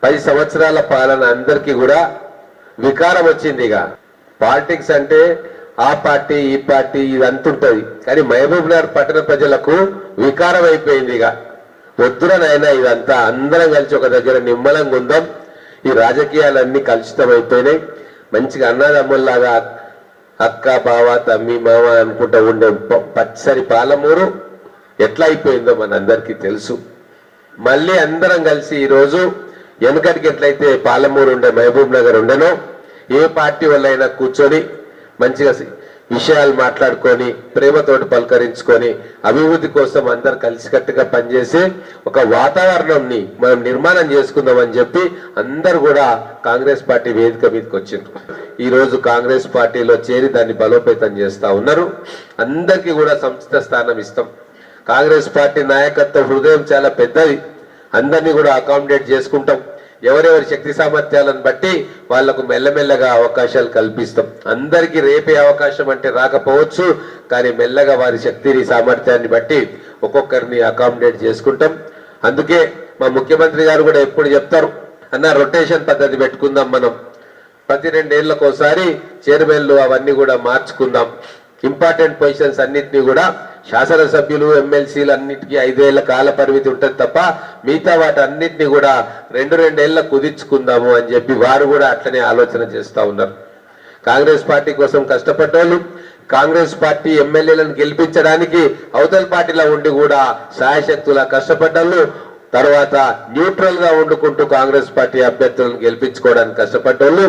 10 సంవత్సరాల పాలన అందరికీ కూడా వికారం వచ్చింది. ఇక పాలిటిక్స్ అంటే ఆ పార్టీ ఈ పార్టీ ఇది అంతుంటది, కానీ మహబూబ్ నగర్ పట్టణ ప్రజలకు వికారం అయిపోయింది. ఇక వద్దురనైనా ఇదంతా అందరం కలిసి ఒక దగ్గర నిమ్మలంగా ఉందాం. ఈ రాజకీయాలన్నీ కలుషితం అయిపోయినాయి. మంచిగా అన్నదమ్ముల్లాగా అక్క బావ తమ్మి మామ అనుకుంటూ ఉండే పచ్చరి పాలమూరు ఎట్లా అయిపోయిందో మనందరికీ తెలుసు. మళ్ళీ అందరం కలిసి ఈరోజు వెనకటికి ఎట్లయితే పాలమూరు ఉండే మహబూబ్ నగర్ ఉండేనో ఏ పార్టీ వాళ్ళైనా కూర్చొని మంచిగా విషయాలు మాట్లాడుకొని ప్రేమతోటి పలకరించుకొని అభివృద్ధి కోసం అందరు కలిసికట్టుగా పనిచేసి ఒక వాతావరణంని మనం నిర్మాణం చేసుకుందామని చెప్పి అందరు కూడా కాంగ్రెస్ పార్టీ వేదిక మీదకి వచ్చిండ్రు. ఈ రోజు కాంగ్రెస్ పార్టీలో చేరి దాన్ని బలోపేతం చేస్తా ఉన్నారు. అందరికీ కూడా సముచిత స్థానం ఇస్తాం. కాంగ్రెస్ పార్టీ నాయకత్వ హృదయం చాలా పెద్దది. అందరినీ కూడా అకామిడేట్ చేసుకుంటాం. ఎవరెవరి శక్తి సామర్థ్యాలను బట్టి వాళ్లకు మెల్లమెల్లగా అవకాశాలు కల్పిస్తాం. అందరికీ రేపే అవకాశం అంటే రాకపోవచ్చు, కానీ మెల్లగా వారి శక్తిని సామర్థ్యాన్ని బట్టి ఒక్కొక్కరిని అకామిడేట్ చేసుకుంటాం. అందుకే మా ముఖ్యమంత్రి గారు కూడా ఎప్పుడు చెప్తారు, అన్న రొటేషన్ పద్ధతి పెట్టుకుందాం, మనం ప్రతి 2 ఏళ్లకోసారి చైర్మన్లు అవన్నీ కూడా మార్చుకుందాం. ఇంపార్టెంట్ పొజిషన్స్ అన్నిటినీ కూడా శాసనసభ్యులు ఎమ్మెల్సీలు అన్నిటికీ 5 ఏళ్ల కాల పరిమితి ఉంటుంది తప్ప మిగతా వాటి అన్నిటినీ కూడా 2 ఏళ్ల కుదించుకుందాము అని చెప్పి వారు కూడా అట్లనే ఆలోచన చేస్తూ ఉన్నారు. కాంగ్రెస్ పార్టీ కోసం కష్టపడ్డోళ్ళు, కాంగ్రెస్ పార్టీ ఎమ్మెల్యేలను గెలిపించడానికి అవతల పార్టీలో ఉండి కూడా సాయశక్తులా కష్టపడ్డోళ్ళు, తర్వాత న్యూట్రల్ గా వండుకుంటూ కాంగ్రెస్ పార్టీ అభ్యర్థులను గెలిపించుకోవడానికి కష్టపడ్డోళ్ళు,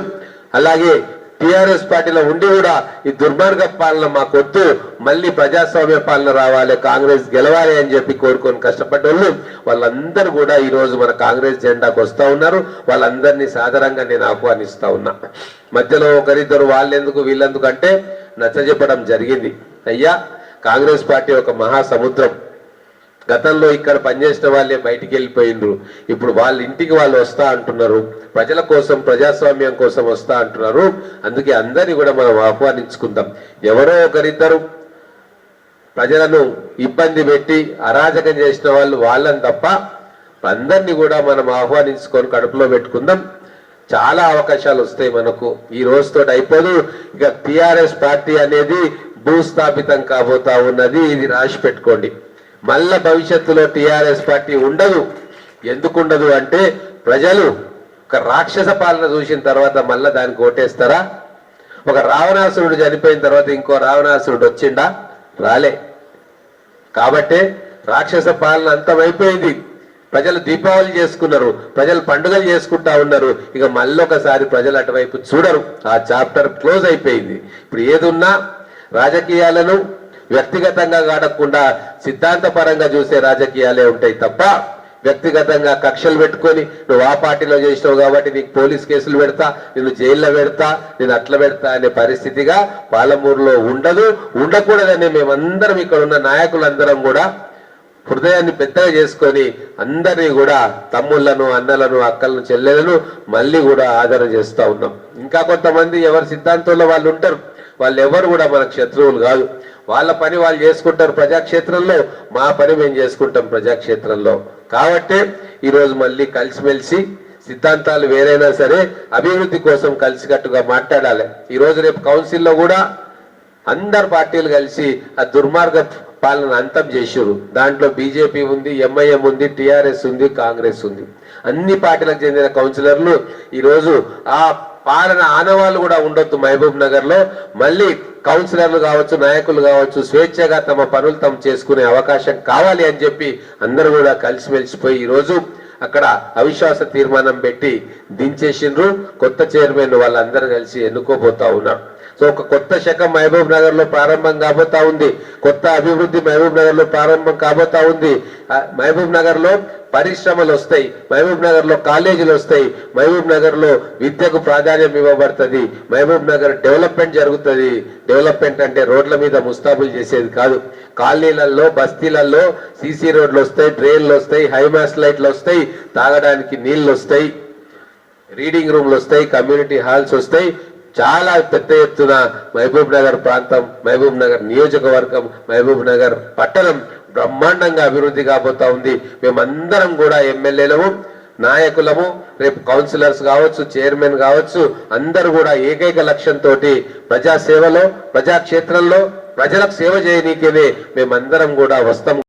అలాగే టిఆర్ఎస్ పార్టీలో ఉండి కూడా ఈ దుర్మార్గ పాలన మాకొద్దు, మళ్ళీ ప్రజాస్వామ్య పాలన రావాలి, కాంగ్రెస్ గెలవాలి అని చెప్పి కోరుకొని కష్టపడ్డోళ్ళు వాళ్ళందరూ కూడా ఈ రోజు మన కాంగ్రెస్ జెండాకు వస్తా ఉన్నారు. వాళ్ళందరినీ సాధారణంగా నేను ఆహ్వానిస్తా ఉన్నా. మధ్యలో ఒకరిద్దరు వాళ్ళెందుకు వీళ్ళెందుకు అంటే నచ్చజెప్పడం జరిగింది. అయ్యా, కాంగ్రెస్ పార్టీ ఒక మహాసముద్రం. గతంలో ఇక్కడ పనిచేసిన వాళ్ళే బయటికి వెళ్ళిపోయినరు. ఇప్పుడు వాళ్ళ ఇంటికి వాళ్ళు వస్తా అంటున్నారు. ప్రజల కోసం ప్రజాస్వామ్యం కోసం వస్తా అంటున్నారు. అందుకే అందరినీ కూడా మనం ఆహ్వానించుకుందాం. ఎవరో ఒకరిద్దరు ప్రజలను ఇబ్బంది పెట్టి అరాజకం చేసిన వాళ్ళు వాళ్ళని తప్ప అందరినీ కూడా మనం ఆహ్వానించుకొని కడుపులో పెట్టుకుందాం. చాలా అవకాశాలు వస్తాయి మనకు. ఈ రోజుతో అయిపోదు. ఇక టిఆర్ఎస్ పార్టీ అనేది భూస్థాపితం కాబోతా ఉన్నది. ఇది రాసి పెట్టుకోండి. మళ్ళా భవిష్యత్తులో టిఆర్ఎస్ పార్టీ ఉండదు. ఎందుకు ఉండదు అంటే ప్రజలు ఒక రాక్షస పాలన చూసిన తర్వాత మళ్ళా దానికి ఓటేస్తారా? ఒక రావణాసురుడు చనిపోయిన తర్వాత ఇంకో రావణాసురుడు వచ్చిండా? రాలే. కాబట్టి రాక్షస పాలన అంతమైపోయింది. ప్రజలు దీపావళి చేసుకున్నారు, ప్రజలు పండుగలు చేసుకుంటా ఉన్నారు. ఇక మళ్ళొకసారి ప్రజలు అటువైపు చూడరు. ఆ చాప్టర్ క్లోజ్ అయిపోయింది. ఇప్పుడు ఏదున్నా రాజకీయాలను వ్యక్తిగతంగా కాడకుండా సిద్ధాంతపరంగా చూసే రాజకీయాలే ఉంటాయి తప్ప వ్యక్తిగతంగా కక్షలు పెట్టుకొని నువ్వు ఆ పార్టీలో చేసినావు కాబట్టి నీకు పోలీస్ కేసులు పెడతా, నిన్ను జైల్లో పెడతా, నేను అట్లా పెడతా అనే పరిస్థితిగా పాలమూరులో ఉండదు, ఉండకూడదని మేమందరం ఇక్కడ ఉన్న నాయకులందరం కూడా హృదయాన్ని పెద్దగా చేసుకొని అందరినీ కూడా తమ్ముళ్లను అన్నలను అక్కలను చెల్లెలను మళ్ళీ కూడా ఆదరణ చేస్తూ ఉన్నాం. ఇంకా కొంతమంది ఎవరి సిద్ధాంతంలో వాళ్ళు ఉంటారు. వాళ్ళు ఎవరు కూడా మనకు శత్రువులు కాదు. వాళ్ళ పని వాళ్ళు చేసుకుంటారు ప్రజాక్షేత్రంలో, మా పని మేము చేసుకుంటాం ప్రజాక్షేత్రంలో. కాబట్టి ఈరోజు మళ్ళీ కలిసిమెలిసి సిద్ధాంతాలు వేరైనా సరే అభివృద్ధి కోసం కలిసికట్టుగా మాట్లాడాలి. ఈరోజు రేపు కౌన్సిల్లో కూడా అందరు పార్టీలు కలిసి ఆ దుర్మార్గ పాలన అంతం చేసారు. దాంట్లో బీజేపీ ఉంది, ఎంఐఎం ఉంది, టిఆర్ఎస్ ఉంది, కాంగ్రెస్ ఉంది. అన్ని పార్టీలకు చెందిన కౌన్సిలర్లు ఈరోజు ఆ పాలన ఆనవాళ్ళు కూడా ఉండొద్దు మహబూబ్ నగర్ లో. మళ్ళీ కౌన్సిలర్లు కావచ్చు, నాయకులు కావచ్చు, స్వేచ్ఛగా తమ పనులు తాము చేసుకునే అవకాశం కావాలి అని చెప్పి అందరూ కూడా కలిసిమెలిసిపోయి ఈరోజు అక్కడ అవిశ్వాస తీర్మానం పెట్టి దించేసిండ్రు. కొత్త చైర్మన్ వాళ్ళందరూ కలిసి ఎన్నుకోబోతా ఉన్నారు. సో ఒక కొత్త శకం మహబూబ్ నగర్ లో ప్రారంభం కాబోతా ఉంది. కొత్త అభివృద్ధి మహబూబ్ నగర్ లో ప్రారంభం కాబోతా ఉంది. మహబూబ్ నగర్ లో పరిశ్రమలు వస్తాయి, మహబూబ్ నగర్ లో కాలేజీలు వస్తాయి, మహబూబ్ నగర్ లో విద్యకు ప్రాధాన్యం ఇవ్వబడుతుంది, మహబూబ్ నగర్ డెవలప్మెంట్ జరుగుతుంది. డెవలప్మెంట్ అంటే రోడ్ల మీద ముస్తాబులు చేసేది కాదు. కాలనీలలో బస్తీలలో సీసీ రోడ్లు వస్తాయి, డ్రైన్లు వస్తాయి, హైమాస్ లైట్లు వస్తాయి, తాగడానికి నీళ్లు వస్తాయి, రీడింగ్ రూమ్లు వస్తాయి, కమ్యూనిటీ హాల్స్ వస్తాయి. చాలా పెద్ద ఎత్తున మహబూబ్ నగర్ ప్రాంతం, మహబూబ్ నగర్ నియోజకవర్గం, మహబూబ్ నగర్ పట్టణం బ్రహ్మాండంగా అభివృద్ధి కాబోతా ఉంది. మేమందరం కూడా ఎమ్మెల్యేలము నాయకులము, రేపు కౌన్సిలర్స్ కావచ్చు, చైర్మన్ కావచ్చు, అందరూ కూడా ఏకైక లక్ష్యంతో ప్రజాసేవలో, ప్రజాక్షేత్రంలో ప్రజలకు సేవ చేయనీకేనే మేమందరం కూడా వస్తాం